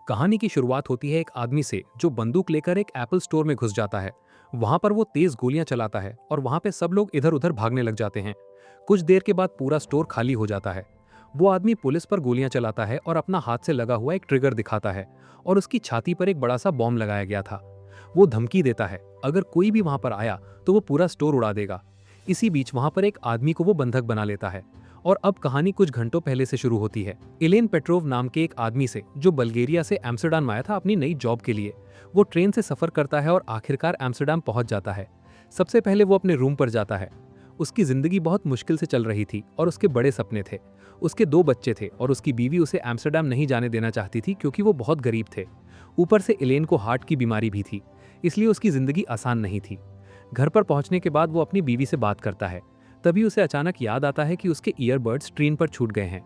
कहानी की शुरुआत होती है एक आदमी से जो बंदूक लेकर एक एप्पल स्टोर में घुस जाता है। वहां पर वो तेज गोलियां चलाता है और वहां पे सब लोग इधर उधर भागने लग जाते हैं। कुछ देर के बाद पूरा स्टोर खाली हो जाता है। वो आदमी पुलिस पर गोलियां चलाता है और अपना हाथ से लगा हुआ एक ट्रिगर दिखाता है और उसकी छाती पर एक बड़ा सा बॉम्ब लगाया गया था। वो धमकी देता है अगर कोई भी वहां पर आया तो वो पूरा स्टोर उड़ा देगा। इसी बीच वहां पर एक आदमी को वो बंधक बना लेता है। और अब कहानी कुछ घंटों पहले से शुरू होती है। इलेन पेट्रोव नाम के एक आदमी से जो बल्गेरिया से एम्स्टर्डम आया था अपनी नई जॉब के लिए। वो ट्रेन से सफर करता है और आखिरकार एम्स्टर्डम पहुंच जाता है। सबसे पहले वो अपने रूम पर जाता है। उसकी जिंदगी बहुत मुश्किल से चल रही थी और उसके बड़े सपने थे। उसके 2 बच्चे थे और उसकी बीवी उसे एम्स्टर्डम नहीं जाने देना चाहती थी क्योंकि वो बहुत गरीब थे। ऊपर से इलेन को हार्ट की बीमारी भी थी, इसलिए उसकी जिंदगी आसान नहीं थी। घर पर पहुंचने के बाद वो अपनी बीवी से बात करता है। तभी उसे अचानक याद आता है कि उसके ईयरबड्स ट्रेन पर छूट गए हैं।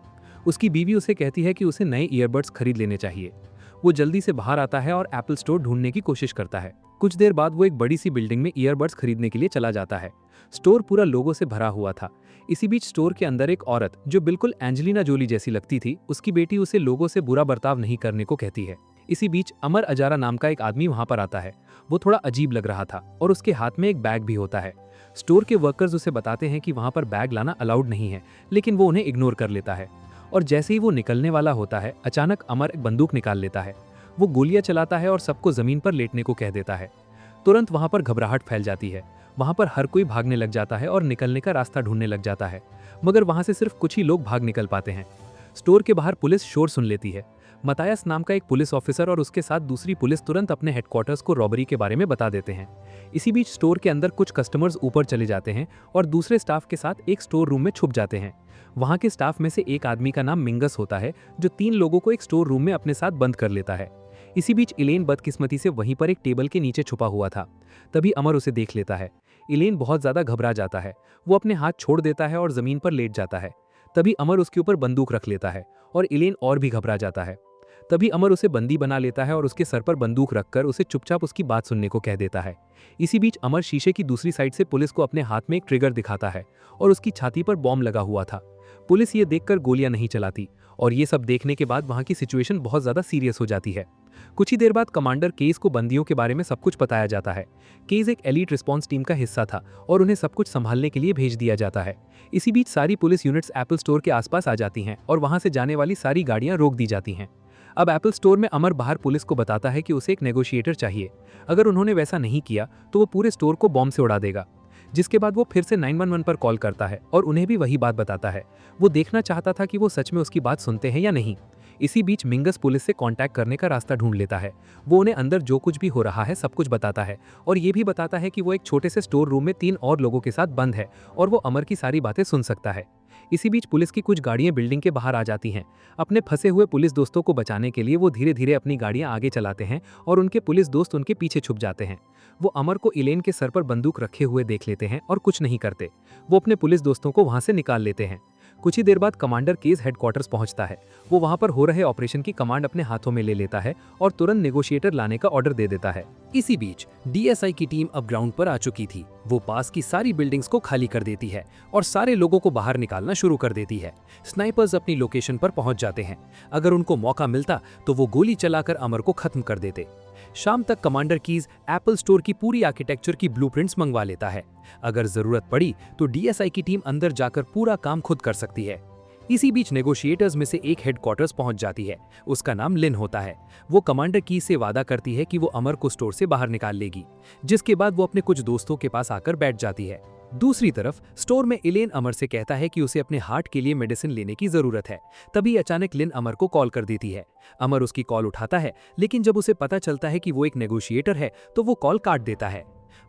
उसकी बीवी उसे कहती है कि उसे नए ईयरबड्स खरीद लेने चाहिए। वो जल्दी से बाहर आता है और एप्पल स्टोर ढूंढने की कोशिश करता है। कुछ देर बाद वो एक बड़ी सी बिल्डिंग में ईयरबड्स खरीदने के लिए चला जाता है। स्टोर पूरा लोगों से भरा हुआ था। इसी बीच स्टोर के अंदर एक औरत जो बिल्कुल एंजेलिना जोली जैसी लगती थी, उसकी बेटी उसे लोगों से बुरा बर्ताव नहीं करने को कहती है। इसी बीच अमर अजारा नाम का एक आदमी वहां पर आता है। वो थोड़ा अजीब लग रहा था और उसके हाथ में एक बैग भी होता है। स्टोर के वर्कर्स उसे बताते हैं कि वहां पर बैग लाना अलाउड नहीं है, लेकिन वो उन्हें इग्नोर कर लेता है। और जैसे ही वो निकलने वाला होता है, अचानक अमर एक बंदूक निकाल लेता है। वो गोलियां चलाता है और सबको जमीन पर लेटने को कह देता है। तुरंत वहां पर घबराहट फैल जाती है। वहां पर हर कोई भागने लग जाता है और निकलने का रास्ता ढूंढने लग जाता है, मगर वहां से सिर्फ कुछ ही लोग भाग निकल पाते हैं। स्टोर के बाहर पुलिस शोर सुन लेती है। मतायस नाम का एक पुलिस ऑफिसर और उसके साथ दूसरी पुलिस तुरंत अपने हेडक्वार्टर्स को रॉबरी के बारे में बता देते हैं। इसी बीच स्टोर के अंदर कुछ कस्टमर्स ऊपर चले जाते हैं और दूसरे स्टाफ के साथ एक स्टोर रूम में छुप जाते हैं। वहां के स्टाफ में से एक आदमी का नाम मिंगस होता है, जो 3 लोगों को एक स्टोर रूम में अपने साथ बंद कर लेता है। इसी बीच इलेन बदकिस्मती से वहीं पर एक टेबल के नीचे छुपा हुआ था। तभी अमर उसे देख लेता है। इलेन बहुत ज्यादा घबरा जाता है। वो अपने हाथ छोड़ देता है और जमीन पर लेट जाता है। तभी अमर उसके ऊपर बंदूक रख लेता है और इलेन और भी घबरा जाता है। तभी अमर उसे बंदी बना लेता है और उसके सर पर बंदूक रखकर उसे चुपचाप उसकी बात सुनने को कह देता है। इसी बीच अमर शीशे की दूसरी साइड से पुलिस को अपने हाथ में एक ट्रिगर दिखाता है और उसकी छाती पर बॉम्ब लगा हुआ था। पुलिस ये देखकर गोलियां नहीं चलाती और ये सब देखने के बाद वहां की सिचुएशन बहुत ज्यादा सीरियस हो जाती है। कुछ ही देर बाद कमांडर केस को बंदियों के बारे में सब कुछ बताया जाता है। केस एक एलीट रिस्पॉन्स टीम का हिस्सा था और उन्हें सब कुछ संभालने के लिए भेज दिया जाता है। इसी बीच सारी पुलिस यूनिट्स एप्पल स्टोर के आसपास आ जाती हैं और वहां से जाने वाली सारी गाड़ियां रोक दी जाती हैं। अब एप्पल स्टोर में अमर बाहर पुलिस को बताता है कि उसे एक नेगोशिएटर चाहिए। अगर उन्होंने वैसा नहीं किया तो वो पूरे स्टोर को बॉम्ब से उड़ा देगा। जिसके बाद वो फिर से 911 पर कॉल करता है और उन्हें भी वही बात बताता है। वो देखना चाहता था कि वो सच में उसकी बात सुनते हैं या नहीं। इसी बीच मिंगस पुलिस से कांटेक्ट करने का रास्ता ढूंढ लेता है। वो उन्हें अंदर जो कुछ भी हो रहा है सब कुछ बताता है और ये भी बताता है कि वो एक छोटे से स्टोर रूम में 3 और लोगों के साथ बंद है और वो अमर की सारी बातें सुन सकता है। इसी बीच पुलिस की कुछ गाड़ियां बिल्डिंग के बाहर आ जाती हैं। अपने फंसे हुए पुलिस दोस्तों को बचाने के लिए वो धीरे धीरे अपनी गाड़ियां आगे चलाते हैं और उनके पुलिस दोस्त उनके पीछे छुप जाते हैं। वो अमर को इलेन के सर पर बंदूक रखे हुए देख लेते हैं और कुछ नहीं करते। वो अपने पुलिस दोस्तों को वहां से निकाल लेते हैं। कुछ ही देर बाद कमांडर केस हेडक्वार्टर्स पहुंचता है। वो वहां पर हो रहे ऑपरेशन की कमांड अपने हाथों में ले लेता है और तुरंत नेगोशिएटर लाने का ऑर्डर दे देता है। इसी बीच डीएसआई की टीम अब ग्राउंड पर आ चुकी थी। वो पास की सारी बिल्डिंग्स को खाली कर देती है और सारे लोगों को बाहर निकालना शुरू कर देती है। स्नाइपर्स अपनी लोकेशन पर पहुंच जाते हैं। अगर उनको मौका मिलता तो वो गोली चलाकर अमर को खत्म कर देते। शाम तक कमांडर कीज एप्पल स्टोर की पूरी आर्किटेक्चर की ब्लूप्रिंट्स मंगवा लेता है। अगर जरूरत पड़ी तो डीएसआई की टीम अंदर जाकर पूरा काम खुद कर सकती है। इसी बीच नेगोशिएटर्स में से एक हेडक्वार्टर्स पहुंच जाती है। उसका नाम लिन होता है। वो कमांडर कीज से वादा करती है कि वो अमर को स्टोर से बाहर निकाल लेगी, जिसके बाद वो अपने कुछ दोस्तों के पास आकर बैठ जाती है। दूसरी तरफ स्टोर में इलेन अमर से कहता है कि उसे अपने हार्ट के लिए मेडिसिन लेने की जरूरत है। तभी अचानक लिन अमर को कॉल कर देती है। अमर उसकी कॉल उठाता है, लेकिन जब उसे पता चलता है कि वो एक नेगोशिएटर है तो वो कॉल काट देता है।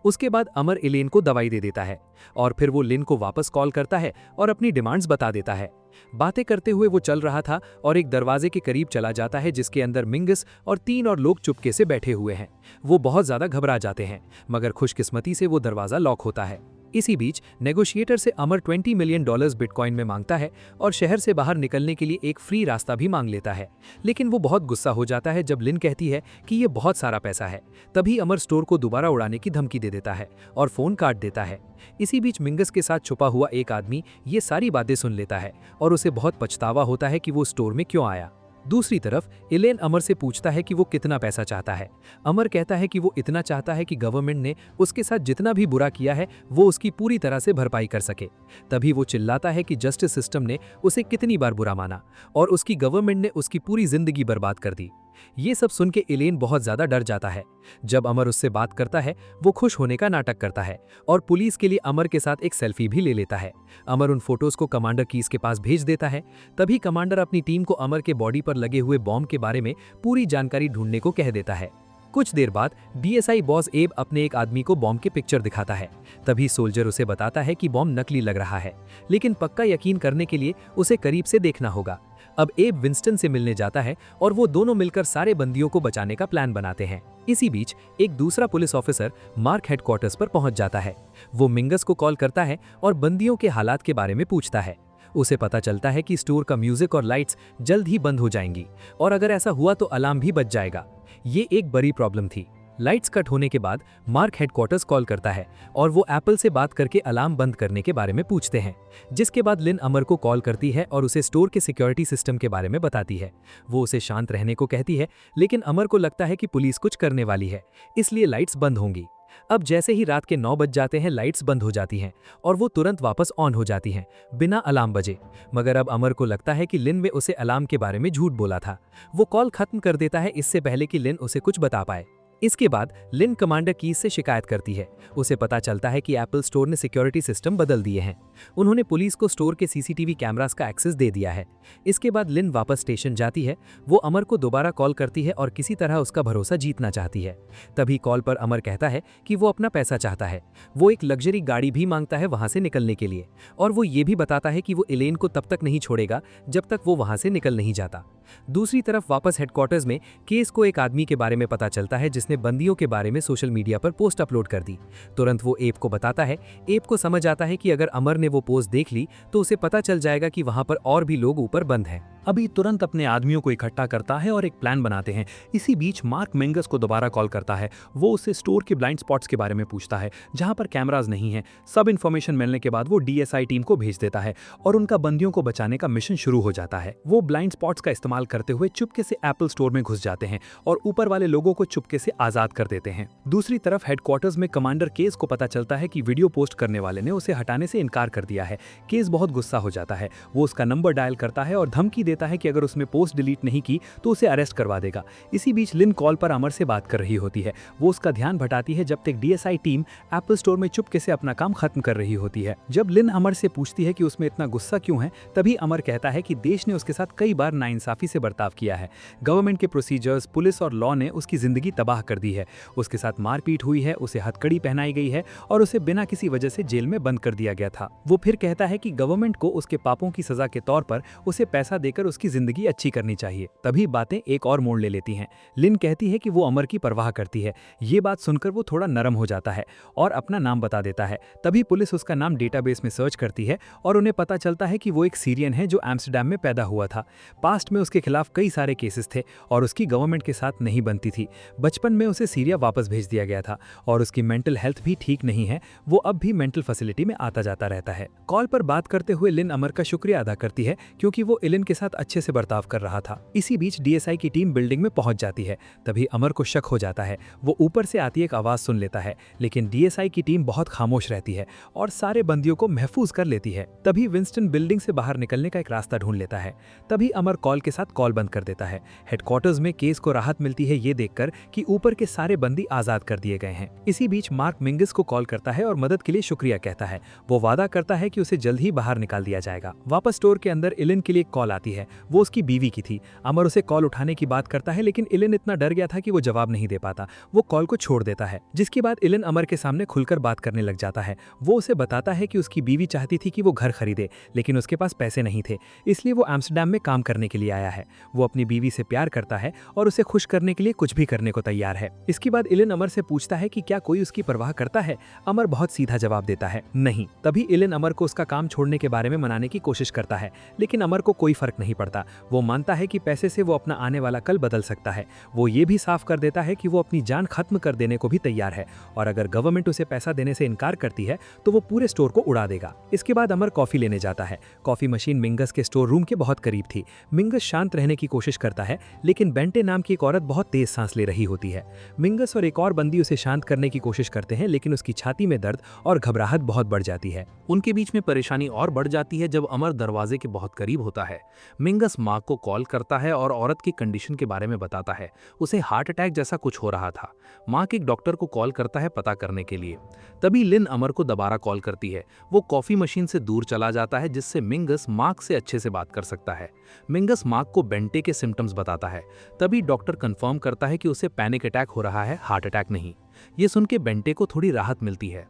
उसके बाद अमर इलेन को दवाई दे देता है और फिर वो लिन को वापस कॉल करता है और अपनी डिमांड्स बता देता है। बातें करते हुए वो चल रहा था और एक दरवाजे के करीब चला जाता है जिसके अंदर मिंगस और 3 और लोग चुपके से बैठे हुए हैं। वो बहुत ज्यादा घबरा जाते हैं, मगर खुशकिस्मती से वो दरवाजा लॉक होता है। इसी बीच नेगोशिएटर से अमर $20 मिलियन बिटकॉइन में मांगता है और शहर से बाहर निकलने के लिए एक फ्री रास्ता भी मांग लेता है। लेकिन वो बहुत गुस्सा हो जाता है जब लिन कहती है कि ये बहुत सारा पैसा है। तभी अमर स्टोर को दोबारा उड़ाने की धमकी दे देता है और फोन काट देता है। इसी बीच मिंगस के साथ छुपा हुआ एक आदमी ये सारी बातें सुन लेता है और उसे बहुत पछतावा होता है कि वो स्टोर में क्यों आया। दूसरी तरफ इलेन अमर से पूछता है कि वो कितना पैसा चाहता है। अमर कहता है कि वो इतना चाहता है कि गवर्नमेंट ने उसके साथ जितना भी बुरा किया है वो उसकी पूरी तरह से भरपाई कर सके। तभी वो चिल्लाता है कि जस्टिस सिस्टम ने उसे कितनी बार बुरा माना और उसकी गवर्नमेंट ने उसकी पूरी जिंदगी बर्बाद कर दी। ये सब सुन के इलेन बहुत ज्यादा डर जाता है। जब अमर उससे बात करता है वो खुश होने का नाटक करता है और पुलिस के लिए अमर के साथ एक सेल्फी भी ले लेता है। अमर उन फोटोज को कमांडर कीस के पास भेज देता है। तभी कमांडर अपनी टीम को अमर के बॉडी पर लगे हुए बॉम्ब के बारे में पूरी जानकारी ढूंढने को कह देता है। कुछ देर बाद डीएसआई बॉस एब अपने एक आदमी को बॉम्ब के पिक्चर दिखाता है। तभी सोल्जर उसे बताता है कि बॉम्ब नकली लग रहा है, लेकिन पक्का यकीन करने के लिए उसे करीब से देखना होगा। अब एब विंस्टन से मिलने जाता है और वो दोनों मिलकर सारे बंदियों को बचाने का प्लान बनाते हैं। इसी बीच एक दूसरा पुलिस ऑफिसर मार्क हेडक्वार्टर्स पर पहुंच जाता है। वो मिंगस को कॉल करता है और बंदियों के हालात के बारे में पूछता है। उसे पता चलता है कि स्टोर का म्यूजिक और लाइट्स जल्द ही बंद हो जाएंगी और अगर ऐसा हुआ तो अलार्म भी बच जाएगा। ये एक बड़ी प्रॉब्लम थी। लाइट्स कट होने के बाद मार्क हेडक्वार्टर्स कॉल करता है और वो एप्पल से बात करके अलार्म बंद करने के बारे में पूछते हैं, जिसके बाद लिन अमर को कॉल करती है और उसे स्टोर के सिक्योरिटी सिस्टम के बारे में बताती है। वो उसे शांत रहने को कहती है, लेकिन अमर को लगता है कि पुलिस कुछ करने वाली है, इसलिए लाइट्स बंद होंगी। अब जैसे ही रात के 9 बज जाते हैं लाइट्स बंद हो जाती हैं और वो तुरंत वापस ऑन हो जाती हैं बिना अलार्म बजे। मगर अब अमर को लगता है कि लिन ने उसे अलार्म के बारे में झूठ बोला था। वो कॉल खत्म कर देता है इससे पहले कि लिन उसे कुछ बता पाए। इसके बाद लिन कमांडर कीस से शिकायत करती है। उसे पता चलता है कि एप्पल स्टोर ने सिक्योरिटी सिस्टम बदल दिए हैं। उन्होंने पुलिस को स्टोर के सीसीटीवी कैमरास का एक्सेस दे दिया है। इसके बाद लिन वापस स्टेशन जाती है। वो अमर को दोबारा कॉल करती है और किसी तरह उसका भरोसा जीतना चाहती है। तभी कॉल पर अमर कहता है कि वो अपना पैसा चाहता है। वो एक लग्जरी गाड़ी भी मांगता है वहां से निकलने के लिए और वो ये भी बताता है कि वो इलेन को तब तक नहीं छोड़ेगा जब तक वो वहां से निकल नहीं जाता। दूसरी तरफ वापस हेडक्वार्टर्स में केस को एक आदमी के बारे में पता चलता है जिसने बंदियों के बारे में सोशल मीडिया पर पोस्ट अपलोड कर दी। तुरंत वो एब को बताता है। एब को समझ आता है कि अगर अमर ने वो पोस्ट देख ली तो उसे पता चल जाएगा कि वहां पर और भी लोग ऊपर बंद हैं। अभी तुरंत अपने आदमियों को इकट्ठा करता है और एक प्लान बनाते हैं। इसी बीच मार्क मिंगस को दोबारा कॉल करता है। वो उससे स्टोर के ब्लाइंड स्पॉट्स के बारे में पूछता है जहां पर कैमराज नहीं हैं। सब इन्फॉर्मेशन मिलने के बाद वो डीएसआई टीम को भेज देता है और उनका बंदियों को बचाने का मिशन शुरू हो जाता है। वो ब्लाइंड स्पॉट्स का इस्तेमाल करते हुए चुपके से एप्पल स्टोर में घुस जाते हैं और ऊपर वाले लोगों को चुपके से आजाद कर देते हैं। दूसरी तरफ हेडक्वार्टर्स में कमांडर केस को पता चलता है कि वीडियो पोस्ट करने वाले ने उसे हटाने से इनकार कर दिया है। केस बहुत गुस्सा हो जाता है। वो उसका नंबर डायल करता है और धमकी देता है कि अगर उसमें पोस्ट डिलीट नहीं की तो उसे अरेस्ट करवा देगा। इसी बीच लिन कॉल पर अमर से बात कर रही होती है। वो उसका ध्यान भटाती है जब तक डीएसआई टीम एप्पल स्टोर में चुपके से अपना काम खत्म कर रही होती है। जब लिन अमर से पूछती है कि उसमें इतना गुस्सा क्यों है, तभी अमर कहता है कि देश ने उसके साथ कई बार नाइंसाफी से बर्ताव किया है। गवर्नमेंट के प्रोसीजर्स, पुलिस और लॉ ने उसकी जिंदगी तबाह कर दी है। उसके साथ मारपीट हुई है, उसे हथकड़ी पहनाई गई है और उसे बिना किसी वजह से जेल में बंद कर दिया गया था। वो फिर कहता है कि गवर्नमेंट को उसके पापों की सजा के तौर पर उसे पैसा देकर उसकी जिंदगी अच्छी करनी चाहिए। तभी बातें एक और मोड़ ले लेती हैं। लिन कहती है कि वो अमर की परवाह करती है। ये बात सुनकर वो थोड़ा नरम हो जाता है और अपना नाम बता देता है। तभी पुलिस उसका नाम डेटाबेस में सर्च करती है और उन्हें पता चलता है कि वो एक सीरियन है जो एम्स्टर्डम में पैदा हुआ था। पास्ट में उसके खिलाफ कई सारे केसेस थे और उसकी गवर्नमेंट के साथ नहीं बनती थी। बचपन में उसे सीरिया वापस भेज दिया गया था और उसकी मेंटल हेल्थ भी ठीक नहीं है। वो अब भी मेंटल फैसिलिटी में आता जाता रहता है। कॉल पर बात करते हुए लिन अमर का शुक्रिया अदा करती है क्योंकि वो इलेन के साथ अच्छे से बर्ताव कर रहा था। इसी बीच डीएसआई की टीम बिल्डिंग में पहुंच जाती है। तभी अमर को शक हो जाता है। वो ऊपर से आती एक आवाज सुन लेता है, लेकिन डीएसआई की टीम बहुत खामोश रहती है और सारे बंदियों को महफूज कर लेती है। तभी विंस्टन बिल्डिंग से बाहर निकलने का एक रास्ता ढूंढ लेता है। तभी अमर कॉल के साथ कॉल बंद कर देता है। हेडक्वार्टर्स में केस को राहत मिलती है ये देखकर कि ऊपर के सारे बंदी आजाद कर दिए गए हैं। इसी बीच मार्क मिंगस को कॉल करता है और मदद के लिए शुक्रिया कहता है। वो वादा करता है कि उसे जल्द ही बाहर निकाल दिया जाएगा। वापस स्टोर के अंदर इलेन के लिए कॉल आती है। वो उसकी बीवी की थी। अमर उसे कॉल उठाने की बात करता है, लेकिन इलेन इतना डर गया था कि वो जवाब नहीं दे पाता। वो कॉल को छोड़ देता है, जिसके बाद इलेन अमर के सामने खुलकर बात करने लग जाता है। वो उसे बताता है कि उसकी बीवी चाहती थी कि वो घर खरीदे, लेकिन उसके पास पैसे नहीं थे, इसलिए वो एम्स्टर्डम में काम करने के लिए आया है। वो अपनी बीवी से प्यार करता है और उसे खुश करने के लिए कुछ भी करने को तैयार तैयार है। इसके बाद इलेन अमर से पूछता है कि क्या कोई उसकी परवाह करता है। अमर बहुत सीधा जवाब देता है, नहीं। तभी इलेन अमर को उसका काम छोड़ने के बारे में मनाने की कोशिश करता है, लेकिन अमर को कोई फर्क नहीं पड़ता। वो मानता है कि पैसे से वो अपना आने वाला कल बदल सकता है। वो ये भी साफ कर देता है कि वो अपनी जान खत्म कर देने को भी तैयार है, और अगर गवर्नमेंट उसे पैसा देने से इनकार करती है तो वो पूरे स्टोर को उड़ा देगा। इसके बाद अमर कॉफी लेने जाता है। कॉफी मशीन मिंगस के स्टोर रूम के बहुत करीब थी। मिंगस शांत रहने की कोशिश करता है, लेकिन बेंटे नाम की एक औरत बहुत तेज सांस ले रही होती है। मिंगस और एक और बंदी उसे शांत करने की कोशिश करते हैं, लेकिन उसकी छाती में दर्द और घबराहट बहुत बढ़ जाती है। उनके बीच में परेशानी और बढ़ जाती है जब अमर दरवाजे के बहुत करीब होता है। मिंगस माँ को कॉल करता है और औरत की कंडीशन के बारे में बताता है। उसे हार्ट अटैक जैसा कुछ हो रहा था। मार्क एक डॉक्टर को कॉल करता है पता करने के लिए। तभी लिन अमर को दोबारा कॉल करती है। वो कॉफी मशीन से दूर चला जाता है, जिससे मिंगस मार्क से अच्छे से बात कर सकता है। मिंगस मार्क को बेंटे के सिम्टम्स बताता है। तभी डॉक्टर कंफर्म करता है कि उसे पैनिक अटैक हो रहा है, हार्ट अटैक नहीं। ये सुन के बेंटे को थोड़ी राहत मिलती है।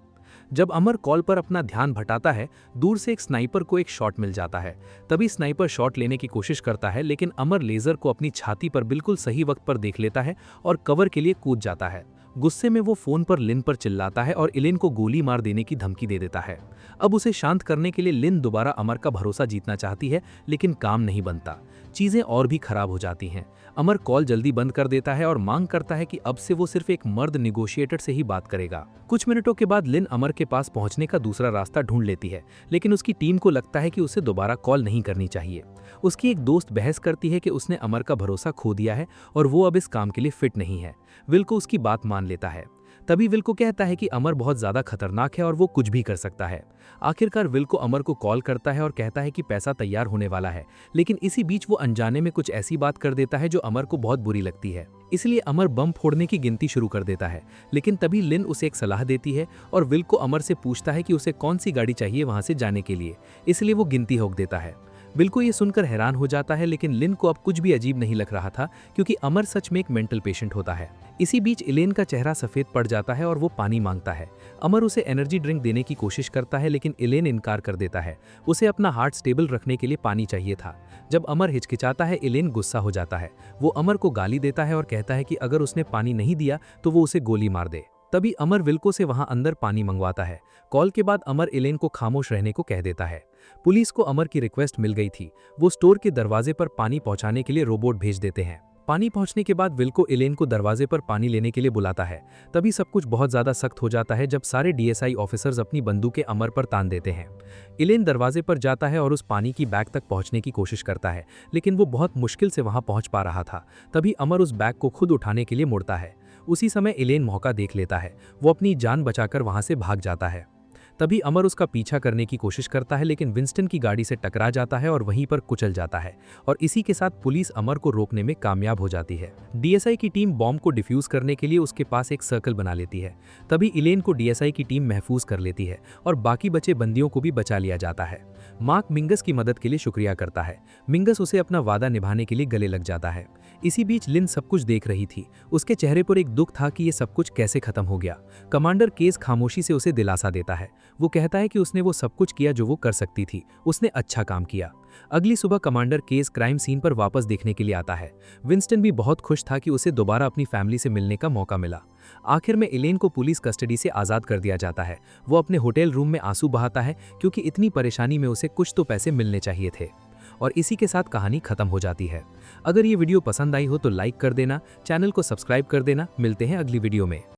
जब अमर कॉल पर अपना ध्यान भटाता है, दूर से एक स्नाइपर को एक शॉट मिल जाता है। तभी स्नाइपर शॉट लेने की कोशिश करता है, लेकिन अमर लेजर को अपनी छाती पर बिल्कुल सही वक्त पर देख लेता है और कवर के लिए कूद जाता है। गुस्से में वो फोन पर लिन पर चिल्लाता है और इलेन को गोली मार देने की धमकी दे देता है। अब उसे शांत करने के लिए लिन दोबारा अमर का भरोसा जीतना चाहती है, लेकिन काम नहीं बनता। चीजें और भी खराब हो जाती हैं। अमर कॉल जल्दी बंद कर देता है और मांग करता है कि अब से वो सिर्फ एक मर्द निगोशिएटर से ही बात करेगा। कुछ मिनटों के बाद लिन अमर के पास पहुंचने का दूसरा रास्ता ढूंढ लेती है, लेकिन उसकी टीम को लगता है कि उसे दोबारा कॉल नहीं करनी चाहिए। उसकी एक दोस्त बहस करती है कि उसने अमर का भरोसा खो दिया है और वो अब इस काम के लिए फिट नहीं है। विल को उसकी बात मान लेता है। तभी विल को कहता है कि अमर बहुत ज्यादा खतरनाक है और वो कुछ भी कर सकता है। आखिरकार विल को अमर को कॉल करता है और कहता है कि पैसा तैयार होने वाला है, लेकिन इसी बीच वो अनजाने में कुछ ऐसी बात कर देता है जो अमर को बहुत बुरी लगती है। इसलिए अमर बम फोड़ने की गिनती शुरू कर देता है, लेकिन तभी लिन उसे एक सलाह देती है और विल को अमर से पूछता है कि उसे कौन सी गाड़ी चाहिए वहां से जाने के लिए, इसलिए वो गिनती होक देता है। विल को ये सुनकर हैरान हो जाता है, लेकिन लिन को अब कुछ भी अजीब नहीं लग रहा था, क्योंकि अमर सच में एक मेंटल पेशेंट होता है। इसी बीच इलेन का चेहरा सफेद पड़ जाता है और वो पानी मांगता है। अमर उसे एनर्जी ड्रिंक देने की कोशिश करता है, लेकिन इलेन इनकार कर देता है। उसे अपना हार्ट स्टेबल रखने के लिए पानी चाहिए था। जब अमर हिचकिचाता है, इलेन गुस्सा हो जाता है। वो अमर को गाली देता है और कहता है कि अगर उसने पानी नहीं दिया तो वो उसे गोली मार दे। तभी अमर विल्को से वहां अंदर पानी मंगवाता है। कॉल के बाद अमर इलेन को खामोश रहने को कह देता है। पुलिस को अमर की रिक्वेस्ट मिल गई थी। वो स्टोर के दरवाजे पर पानी पहुंचाने के लिए रोबोट भेज देते हैं। पानी पहुंचने के बाद विल्को इलेन को दरवाजे पर पानी लेने के लिए बुलाता है। तभी सब कुछ बहुत ज्यादा सख्त हो जाता है जब सारे डीएसआई ऑफिसर्स अपनी बंदूकें अमर पर तान देते हैं। इलेन दरवाजे पर जाता है और उस पानी की बैग तक पहुंचने की कोशिश करता है, लेकिन वो बहुत मुश्किल से वहां पहुंच पा रहा था। तभी अमर उस बैग को खुद उठाने के लिए मुड़ता है। उसी समय इलेन मौका देख लेता है। वो अपनी जान बचाकर वहां से भाग जाता है। तभी अमर उसका पीछा करने की कोशिश करता है, लेकिन विंस्टन की गाड़ी से टकरा जाता है और वहीं पर कुचल जाता है, और इसी के साथ पुलिस अमर को रोकने में कामयाब हो जाती है। डीएसआई की टीम बॉम्ब को डिफ्यूज करने के लिए उसके पास एक सर्कल बना लेती है। तभी इलेन को डीएसआई की टीम महफूज कर लेती है और बाकी बचे बंदियों को भी बचा लिया जाता है। मार्क मिंगस की मदद के लिए शुक्रिया करता है। मिंगस उसे अपना वादा निभाने के लिए गले लग जाता है। इसी बीच लिन सब कुछ देख रही थी। उसके चेहरे पर एक दुख था कि ये सब कुछ कैसे खत्म हो गया। कमांडर केस खामोशी से उसे दिलासा देता है। वो कहता है कि उसने वो सब कुछ किया जो वो कर सकती थी। उसने अच्छा काम किया। अगली सुबह कमांडर केस क्राइम सीन पर वापस देखने के लिए आता है। विंस्टन भी बहुत खुश था कि उसे दोबारा अपनी फैमिली से मिलने का मौका मिला। आखिर में इलेन को पुलिस कस्टडी से आज़ाद कर दिया जाता है। वो अपने होटल रूम में आंसू बहाता है, क्योंकि इतनी परेशानी में उसे कुछ तो पैसे मिलने चाहिए थे। और इसी के साथ कहानी खत्म हो जाती है। अगर ये वीडियो पसंद आई हो तो लाइक कर देना, चैनल को सब्सक्राइब कर देना। मिलते हैं अगली वीडियो में।